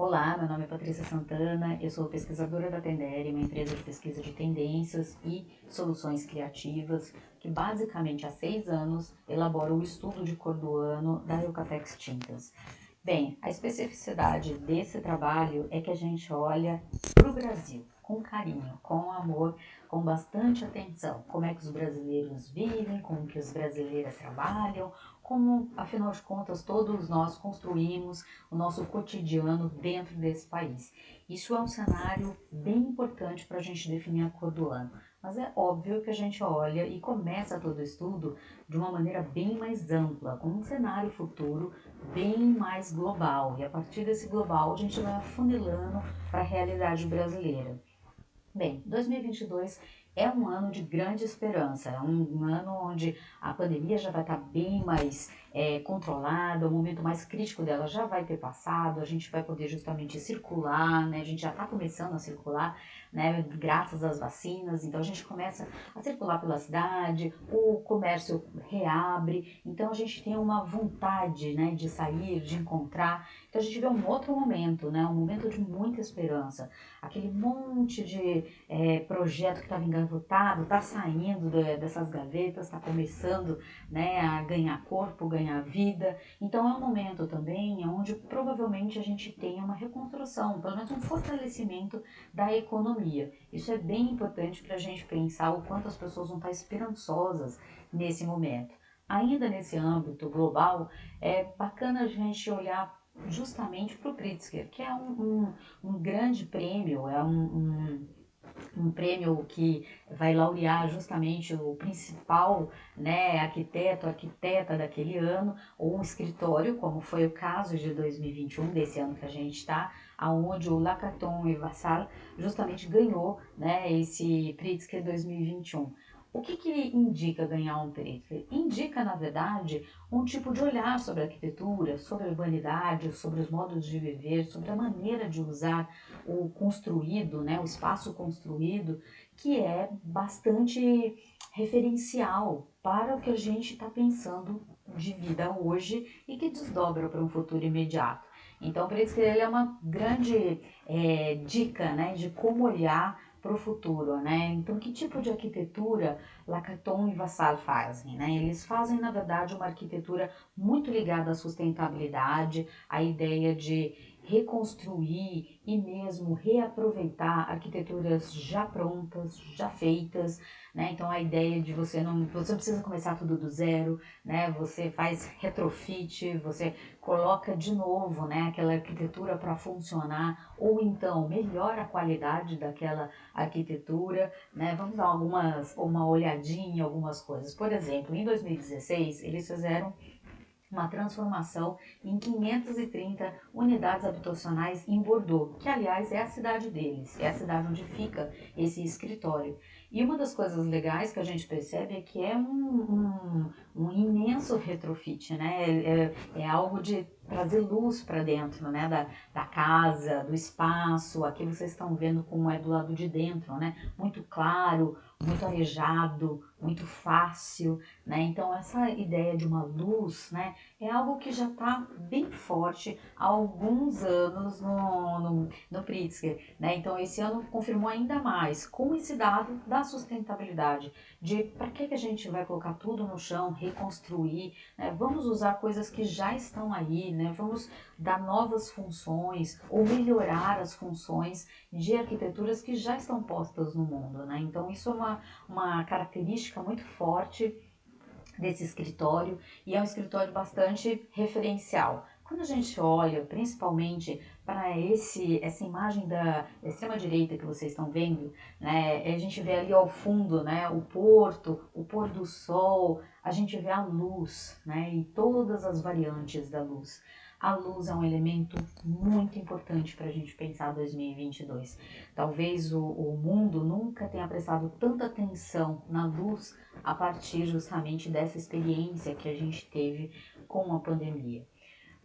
Olá, meu nome é Patrícia Santana, eu sou pesquisadora da Tendere, uma empresa de pesquisa de tendências e soluções criativas, que basicamente há 6 anos elabora o estudo de cor do ano da Eucatex Tintas. Bem, a especificidade desse trabalho é que a gente olha para o Brasil com carinho, com amor, com bastante atenção. Como é que os brasileiros vivem, como que os brasileiros trabalham, como, afinal de contas, todos nós construímos o nosso cotidiano dentro desse país. Isso é um cenário bem importante para a gente definir a cor do ano. Mas é óbvio que a gente olha e começa todo o estudo de uma maneira bem mais ampla, com um cenário futuro bem mais global. E a partir desse global a gente vai afunilando para a realidade brasileira. Bem, 2022 é um ano de grande esperança, é um ano onde a pandemia já vai estar bem mais controlada, o momento mais crítico dela já vai ter passado, a gente vai poder justamente circular, né? A gente já está começando a circular, né? Graças às vacinas, então a gente começa a circular pela cidade, o comércio reabre, então a gente tem uma vontade, né, de sair, de encontrar, então a gente vê um outro momento, né? Um momento de muita esperança, aquele monte de projeto que estava engavetado, está saindo dessas gavetas, está começando, né, a ganhar corpo, ganhar vida. Então é um momento também onde provavelmente a gente tenha uma reconstrução, pelo menos um fortalecimento da economia. Isso é bem importante para a gente pensar o quanto as pessoas vão estar esperançosas nesse momento. Ainda nesse âmbito global, é bacana a gente olhar justamente para o Pritzker, que é um grande prêmio, é um prêmio que vai laurear justamente o principal, né, arquiteto, arquiteta daquele ano, ou um escritório, como foi o caso de 2021, desse ano que a gente está, aonde o Lacaton e Vassal justamente ganhou, né, esse Pritzker 2021. O que indica ganhar um Pritzker? Indica, na verdade, um tipo de olhar sobre a arquitetura, sobre a urbanidade, sobre os modos de viver, sobre a maneira de usar o construído, né, o espaço construído, que é bastante referencial para o que a gente está pensando de vida hoje e que desdobra para um futuro imediato. Então, por isso que ele é uma grande dica, né, de como olhar para o futuro, né? Então, que tipo de arquitetura Lacaton e Vassal fazem, né? Eles fazem, na verdade, uma arquitetura muito ligada à sustentabilidade, à ideia de reconstruir e mesmo reaproveitar arquiteturas já prontas, já feitas, né? Então a ideia de você não precisa começar tudo do zero, né? Você faz retrofit, você coloca de novo, né, aquela arquitetura para funcionar, ou então melhora a qualidade daquela arquitetura, né? Vamos dar uma olhadinha em algumas coisas. Por exemplo, em 2016 eles fizeram uma transformação em 530 unidades habitacionais em Bordeaux, que aliás é a cidade deles, é a cidade onde fica esse escritório. E uma das coisas legais que a gente percebe é que é um imenso retrofit, né? É algo de trazer luz para dentro, né? Da casa, do espaço. Aqui vocês estão vendo como é do lado de dentro, né? Muito claro, muito arejado, muito fácil, né? Então essa ideia de uma luz, né, é algo que já está bem forte há alguns anos no Pritzker, né? Então esse ano confirmou ainda mais com esse dado da sustentabilidade, de para que a gente vai colocar tudo no chão, reconstruir, né? Vamos usar coisas que já estão aí, né? Vamos dar novas funções ou melhorar as funções de arquiteturas que já estão postas no mundo, né? Então isso é uma característica muito forte desse escritório e é um escritório bastante referencial. Quando a gente olha principalmente para essa imagem da extrema direita que vocês estão vendo, né, a gente vê ali ao fundo, né, o porto, o pôr do sol, a gente vê a luz, né, e todas as variantes da luz. A luz é um elemento muito importante para a gente pensar 2022. Talvez o mundo nunca tenha prestado tanta atenção na luz a partir justamente dessa experiência que a gente teve com a pandemia.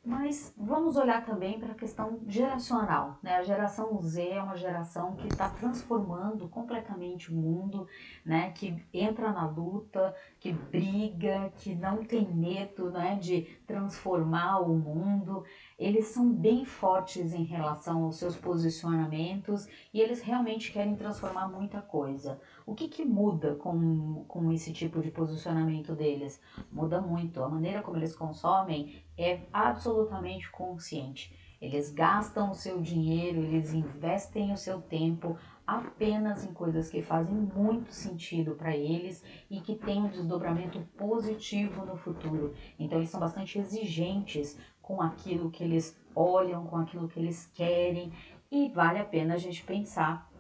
Mas vamos olhar também para a questão geracional, né? A geração Z é uma geração que está transformando completamente o mundo, né? Que entra na luta, que briga, que não tem medo, né? De transformar o mundo. Eles são bem fortes em relação aos seus posicionamentos e eles realmente querem transformar muita coisa. O que muda com esse tipo de posicionamento deles? Muda muito. A maneira como eles consomem é absolutamente consciente. Eles gastam o seu dinheiro, eles investem o seu tempo apenas em coisas que fazem muito sentido para eles e que têm um desdobramento positivo no futuro. Então eles são bastante exigentes com aquilo que eles olham, com aquilo que eles querem, e vale a pena a gente pensar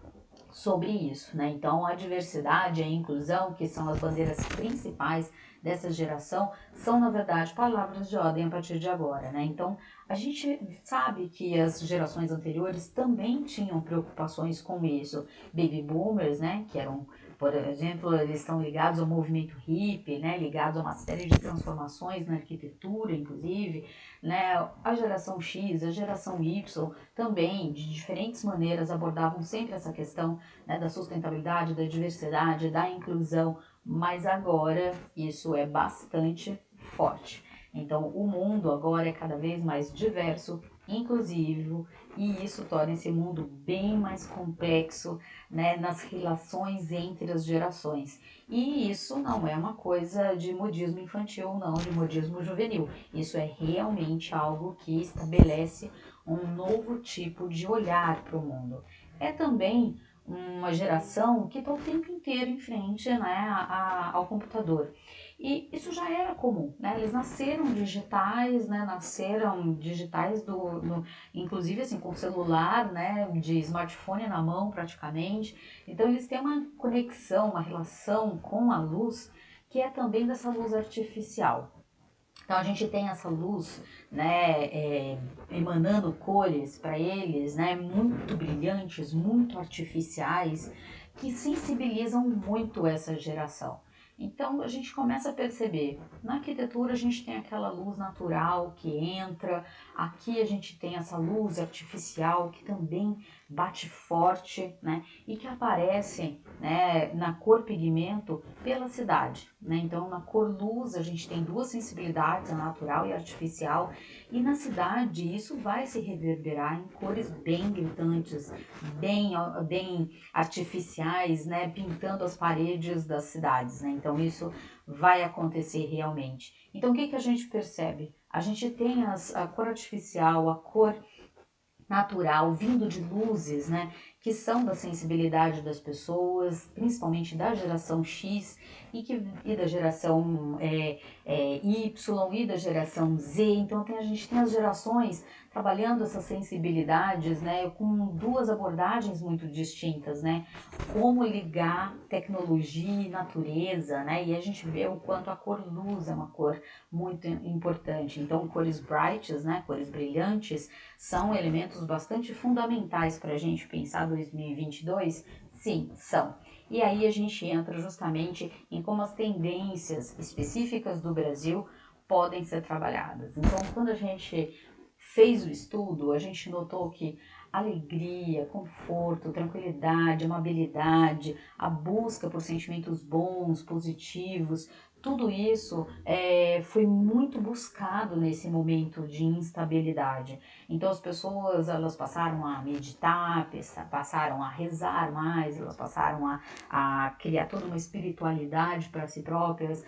sobre isso, né? Então a diversidade e a inclusão, que são as bandeiras principais dessa geração, são na verdade palavras de ordem a partir de agora, né? Então a gente sabe que as gerações anteriores também tinham preocupações com isso. Baby boomers, né, que eram, por exemplo, eles estão ligados ao movimento hippie, né, ligados a uma série de transformações na arquitetura, inclusive, né? A geração X, a geração Y também, de diferentes maneiras, abordavam sempre essa questão, né, da sustentabilidade, da diversidade, da inclusão, mas agora isso é bastante forte. Então, o mundo agora é cada vez mais diverso, inclusivo, e isso torna esse mundo bem mais complexo, né, nas relações entre as gerações. E isso não é uma coisa de modismo infantil, não, de modismo juvenil. Isso é realmente algo que estabelece um novo tipo de olhar para o mundo. É também uma geração que está o tempo inteiro em frente, né, ao computador. E isso já era comum, né? Eles nasceram digitais, né? Nasceram digitais inclusive assim com celular, né? De smartphone na mão praticamente. Então eles têm uma conexão, uma relação com a luz que é também dessa luz artificial. Então a gente tem essa luz, né, emanando cores para eles, né, muito brilhantes, muito artificiais, que sensibilizam muito essa geração. Então a gente começa a perceber, na arquitetura a gente tem aquela luz natural que entra, aqui a gente tem essa luz artificial que também bate forte, né, e que aparece, né, na cor pigmento pela cidade, né? Então na cor luz a gente tem duas sensibilidades, a natural e a artificial, e na cidade isso vai se reverberar em cores bem gritantes, bem artificiais, né, pintando as paredes das cidades, né? Então isso vai acontecer realmente. Então o que a gente percebe? A gente tem a cor artificial, a cor natural, vindo de luzes, né, que são da sensibilidade das pessoas, principalmente da geração X e da geração Y e da geração Z. Então a gente tem as gerações trabalhando essas sensibilidades, né, com duas abordagens muito distintas, né, como ligar tecnologia e natureza, né, e a gente vê o quanto a cor luz é uma cor muito importante. Então cores brights, né, cores brilhantes, são elementos bastante fundamentais para a gente pensar 2022? Sim, são. E aí a gente entra justamente em como as tendências específicas do Brasil podem ser trabalhadas. Então, quando a gente fez o estudo, a gente notou que alegria, conforto, tranquilidade, amabilidade, a busca por sentimentos bons, positivos, tudo isso foi muito buscado nesse momento de instabilidade. Então as pessoas, elas passaram a meditar, passaram a rezar mais, elas passaram a criar toda uma espiritualidade para si próprias,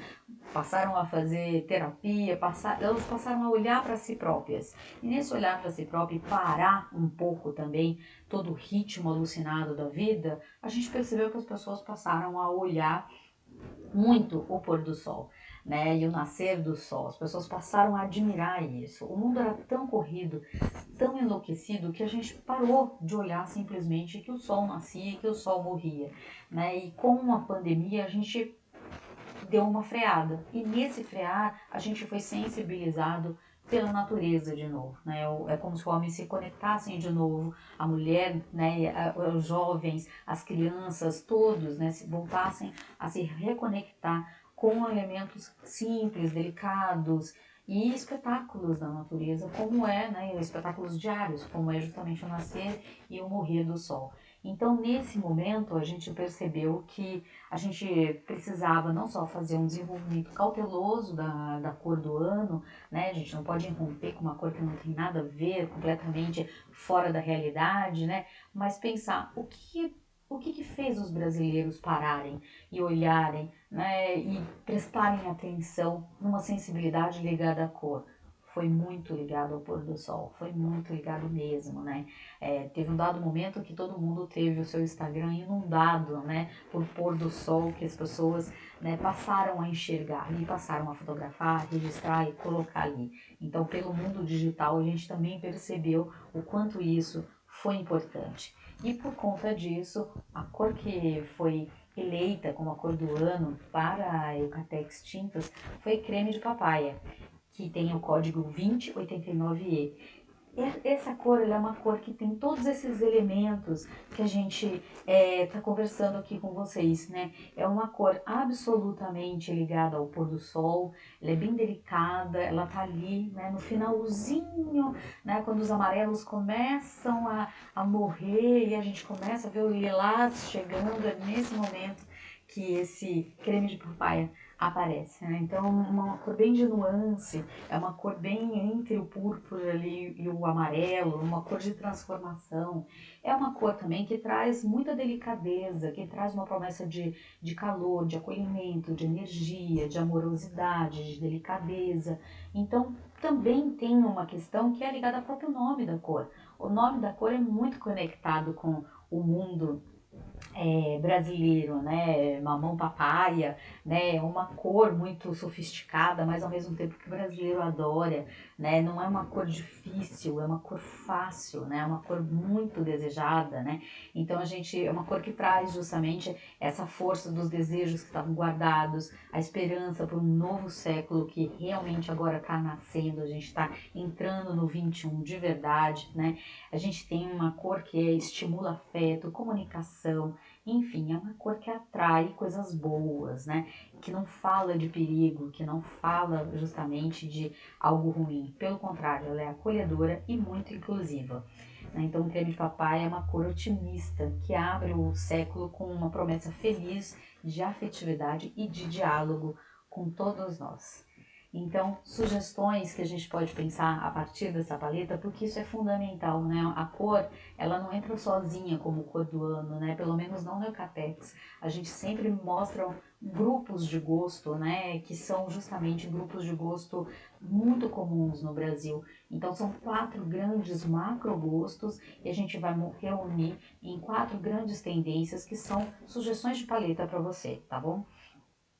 passaram a fazer terapia, elas passaram a olhar para si próprias. E nesse olhar para si próprio e parar um pouco também todo o ritmo alucinado da vida, a gente percebeu que as pessoas passaram a olhar muito o pôr do sol, né, e o nascer do sol. As pessoas passaram a admirar isso. O mundo era tão corrido, tão enlouquecido, que a gente parou de olhar simplesmente que o sol nascia e que o sol morria, né? E com a pandemia a gente deu uma freada. E nesse frear a gente foi sensibilizado pela natureza de novo, né? É como se os homens se conectassem de novo, a mulher, né, os jovens, as crianças, todos, né, se voltassem a se reconectar com elementos simples, delicados e espetáculos da natureza, como é, né, espetáculos diários, como é justamente o nascer e o morrer do sol. Então, nesse momento, a gente percebeu que a gente precisava não só fazer um desenvolvimento cauteloso da cor do ano, né? A gente não pode romper com uma cor que não tem nada a ver, completamente fora da realidade, né? Mas pensar o que fez os brasileiros pararem e olharem, né? E prestarem atenção numa sensibilidade ligada à cor. Foi muito ligado ao pôr do sol, foi muito ligado mesmo, né? Teve um dado momento que todo mundo teve o seu Instagram inundado, né? Por pôr do sol, que as pessoas, né, passaram a enxergar e passaram a fotografar, registrar e colocar ali. Então, pelo mundo digital, a gente também percebeu o quanto isso foi importante. E por conta disso, a cor que foi eleita como a cor do ano para a Eucatex Tintas foi creme de papaya, que tem o código 2089E. Essa cor é uma cor que tem todos esses elementos que a gente está conversando aqui com vocês, né? É uma cor absolutamente ligada ao pôr do sol, ela é bem delicada, ela tá ali, né, no finalzinho, né, quando os amarelos começam a morrer e a gente começa a ver o lilás chegando, é nesse momento que esse creme de papaya aparece, né? Então, uma cor bem de nuance, é uma cor bem entre o púrpura ali e o amarelo, uma cor de transformação. É uma cor também que traz muita delicadeza, que traz uma promessa de calor, de acolhimento, de energia, de amorosidade, de delicadeza. Então, também tem uma questão que é ligada ao próprio nome da cor. O nome da cor é muito conectado com o mundo brasileiro, né? Mamão papaya, né? Uma cor muito sofisticada, mas ao mesmo tempo que o brasileiro adora, né? Não é uma cor difícil, é uma cor fácil, né? É uma cor muito desejada, né? Então a gente é uma cor que traz justamente essa força dos desejos que estavam guardados, a esperança por um novo século que realmente agora está nascendo, a gente está entrando no 21 de verdade, né? A gente tem uma cor que estimula afeto, comunicação, enfim, é uma cor que atrai coisas boas, né? Que não fala de perigo, que não fala justamente de algo ruim. Pelo contrário, ela é acolhedora e muito inclusiva. Né? Então, o creme de papai é uma cor otimista que abre o século com uma promessa feliz de afetividade e de diálogo com todos nós. Então, sugestões que a gente pode pensar a partir dessa paleta, porque isso é fundamental, né? A cor, ela não entra sozinha como cor do ano, né? Pelo menos não no Eucatex. A gente sempre mostra grupos de gosto, né? Que são justamente grupos de gosto muito comuns no Brasil. Então, são 4 grandes macro gostos e a gente vai reunir em 4 grandes tendências que são sugestões de paleta para você, tá bom?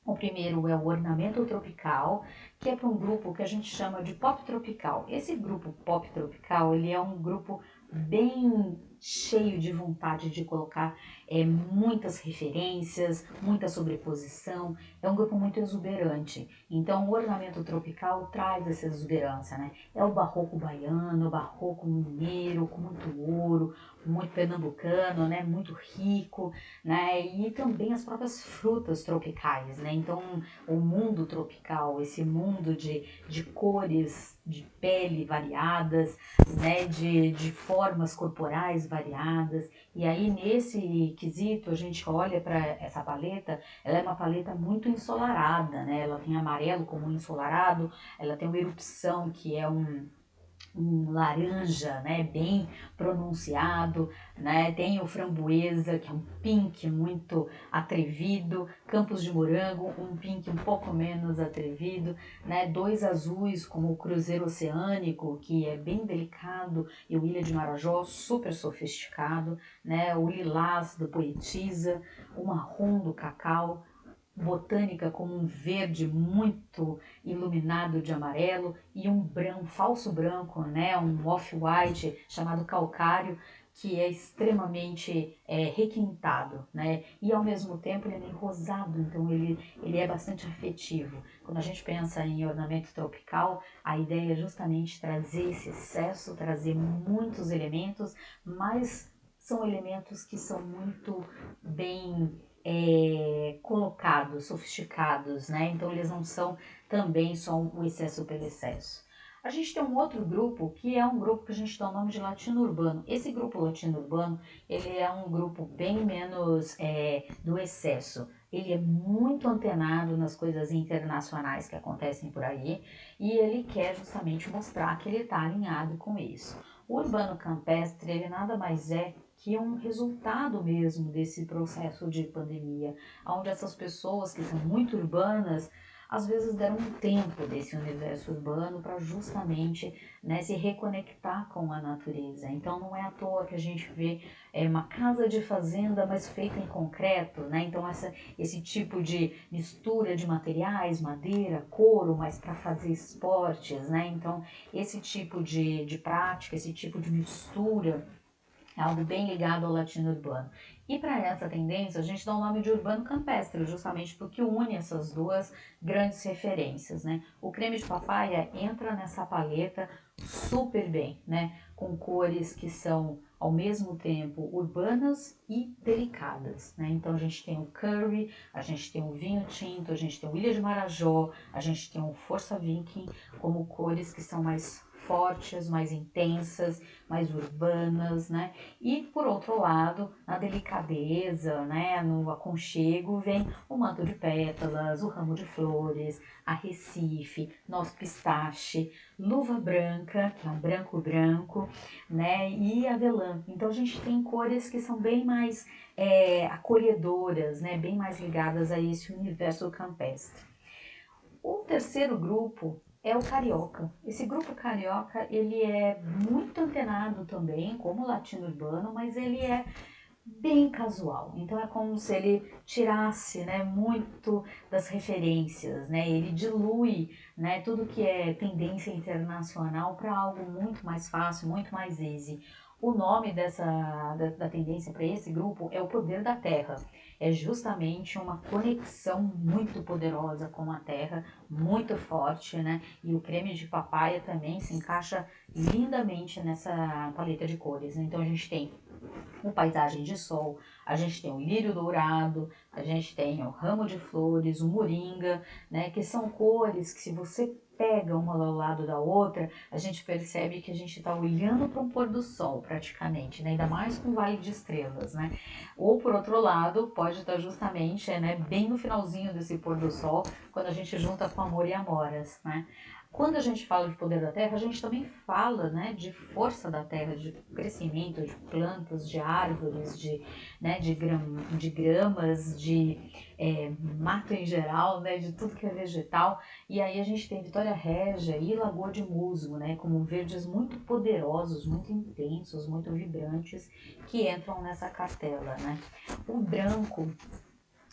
O primeiro é o ornamento tropical, que é para um grupo que a gente chama de pop tropical. Esse grupo pop tropical, ele é um grupo bem cheio de vontade de colocar muitas referências, muita sobreposição, é um grupo muito exuberante. Então o ornamento tropical traz essa exuberância, né? É o barroco baiano, o barroco mineiro, com muito ouro, muito pernambucano, né? Muito rico, né? E também as próprias frutas tropicais, né? Então o mundo tropical, esse mundo de cores, de pele variadas, né, de formas corporais variadas. E aí, nesse quesito, a gente olha para essa paleta, ela é uma paleta muito ensolarada, né? Ela tem amarelo como ensolarado, ela tem uma erupção que é um laranja, né, bem pronunciado, né, tem o framboesa, que é um pink muito atrevido, campos de morango, um pink um pouco menos atrevido, né, 2 azuis como o cruzeiro oceânico, que é bem delicado, e o ilha de Marajó, super sofisticado, né, o lilás do poetisa, o marrom do cacau, botânica como um verde muito iluminado de amarelo e um branco, falso branco, né, um off-white chamado calcário, que é extremamente requintado, né, e ao mesmo tempo ele é meio rosado, então ele é bastante afetivo. Quando a gente pensa em ornamento tropical, a ideia é justamente trazer esse excesso, trazer muitos elementos, mas são elementos que são muito bem colocados, sofisticados, né? Então eles não são também só o excesso pelo excesso. A gente tem um outro grupo que é um grupo que a gente dá o nome de latino urbano. Esse grupo latino urbano, ele é um grupo bem menos do excesso. Ele é muito antenado nas coisas internacionais que acontecem por aí e ele quer justamente mostrar que ele está alinhado com isso. O urbano campestre, ele nada mais é que um resultado mesmo desse processo de pandemia, onde essas pessoas que são muito urbanas, às vezes deram um tempo desse universo urbano para justamente, né, se reconectar com a natureza. Então não é à toa que a gente vê uma casa de fazenda, mas feita em concreto, né? Então esse tipo de mistura de materiais, madeira, couro, mas para fazer esportes, né? Então esse tipo de prática, esse tipo de mistura é algo bem ligado ao latino urbano. E para essa tendência, a gente dá o nome de urbano campestre, justamente porque une essas duas grandes referências, né? O creme de papaya entra nessa paleta super bem, né? Com cores que são ao mesmo tempo urbanas e delicadas, né? Então a gente tem o curry, a gente tem o vinho tinto, a gente tem o Ilha de Marajó, a gente tem o Força Viking como cores que são mais fortes, mais intensas, mais urbanas, né? E por outro lado, na delicadeza, né, no aconchego, vem o manto de pétalas, o ramo de flores, a recife, noz pistache, luva branca, que é um branco branco, né, e avelã. Então a gente tem cores que são bem mais acolhedoras, né, bem mais ligadas a esse universo campestre. O terceiro grupo é o carioca. Esse grupo carioca, ele é muito antenado também, como o latino urbano, mas ele é bem casual. Então é como se ele tirasse, né, muito das referências, né? Ele dilui, né, tudo que é tendência internacional para algo muito mais fácil, muito mais easy. O nome da tendência para esse grupo é o poder da terra. É justamente uma conexão muito poderosa com a terra, muito forte, né? E o creme de papaya também se encaixa lindamente nessa paleta de cores. Então a gente tem o paisagem de sol, a gente tem o lírio dourado, a gente tem o ramo de flores, o moringa, né, que são cores que se você pega uma ao lado da outra, a gente percebe que a gente está olhando para um pôr do sol praticamente, né, ainda mais com o Vale de Estrelas, né, ou por outro lado, pode estar justamente, né, bem no finalzinho desse pôr do sol, quando a gente junta com amor e amoras, né. Quando a gente fala de poder da terra, a gente também fala, né, de força da terra, de crescimento de plantas, de árvores, né, de gramas, de mato em geral, né, de tudo que é vegetal. E aí a gente tem Vitória Régia e Lagoa de Musgo, né, como verdes muito poderosos, muito intensos, muito vibrantes, que entram nessa cartela, né. O branco,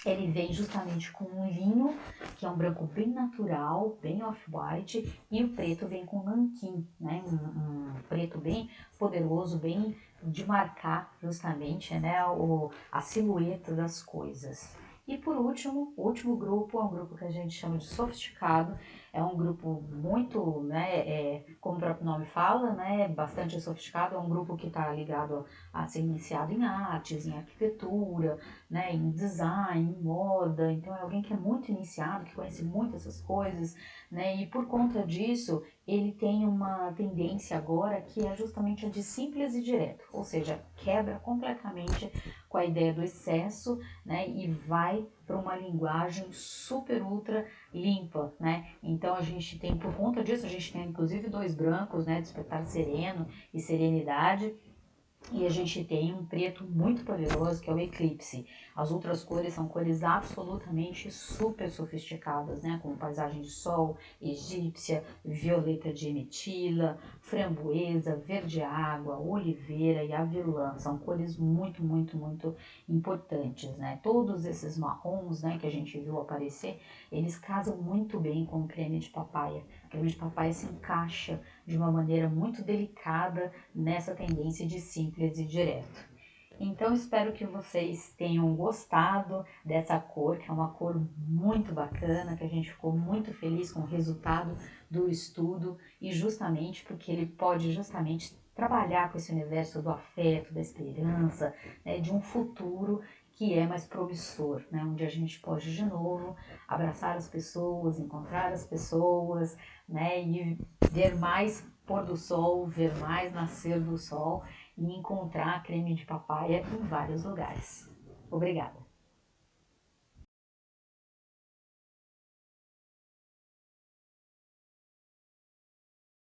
ele vem justamente com um linho, que é um branco bem natural, bem off-white, e o preto vem com nanquim, né? Um preto bem poderoso, bem de marcar justamente, né, a silhueta das coisas. E por último, o último grupo é um grupo que a gente chama de sofisticado, é um grupo muito, né, como o próprio nome fala, né, bastante sofisticado, é um grupo que está ligado a ser iniciado em artes, em arquitetura, né, em design, em moda, então é alguém que é muito iniciado, que conhece muito essas coisas, né, e por conta disso ele tem uma tendência agora que é justamente a de simples e direto, ou seja, quebra completamente com a ideia do excesso, né, e vai para uma linguagem super ultra limpa, né, então a gente tem, por conta disso, a gente tem inclusive dois brancos, né, Despertar Sereno e Serenidade. E a gente tem um preto muito poderoso, que é o eclipse. As outras cores são cores absolutamente super sofisticadas, né? Como paisagem de sol, egípcia, violeta de emetila, framboesa, verde água, oliveira e avelã. São cores muito, muito, muito importantes, né? Todos esses marrons, né, que a gente viu aparecer, eles casam muito bem com o creme de papaya. O creme de papaya se encaixa de uma maneira muito delicada nessa tendência de simples e direto. Então espero que vocês tenham gostado dessa cor, que é uma cor muito bacana, que a gente ficou muito feliz com o resultado do estudo e justamente porque ele pode justamente trabalhar com esse universo do afeto, da esperança, né, de um futuro que é mais promissor, né? Onde a gente pode de novo abraçar as pessoas, encontrar as pessoas, né? E ver mais pôr do sol, ver mais nascer do sol e encontrar creme de papaya em vários lugares. Obrigada!